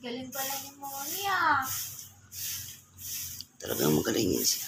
Galing pala ni Moni ah. Talagang magalingin siya.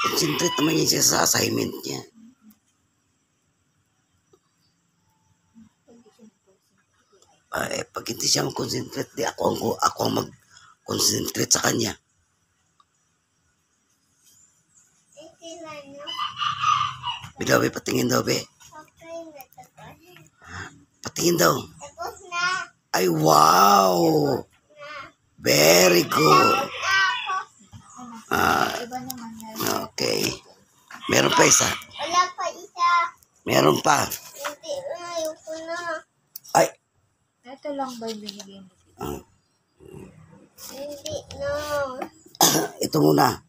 Concentrate naman niya siya sa assignment niya. Pag hindi siya mag-concentrate, di ako ang mag-concentrate sa kanya. Bilaw, be, patingin daw, be. Patingin daw. Ay, wow! Very good. Okay. Meron pa isa. Wala pa isa. Meron pa. Hindi na, ayoko na. Ay. Ito lang ba yung binigay mo? Hindi na. Ito muna.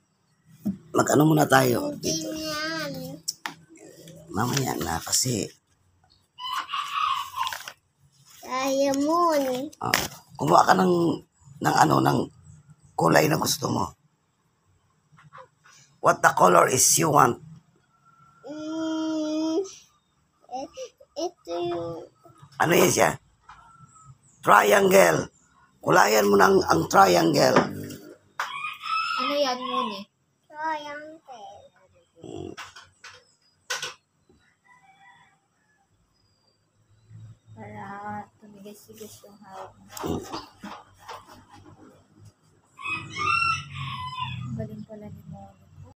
Mag-ano muna tayo. Hindi yan. Mamaya na kasi. Kaya mo. Kumuha ka ng kulay na gusto mo. What the color is you want? Ito yung... Ano yan siya? Triangle. Kulayan mo ng ang triangle. Ano yan, Moni? Triangle. Para tumigas-tigas yung hawak mo. Galing pala ni Moni.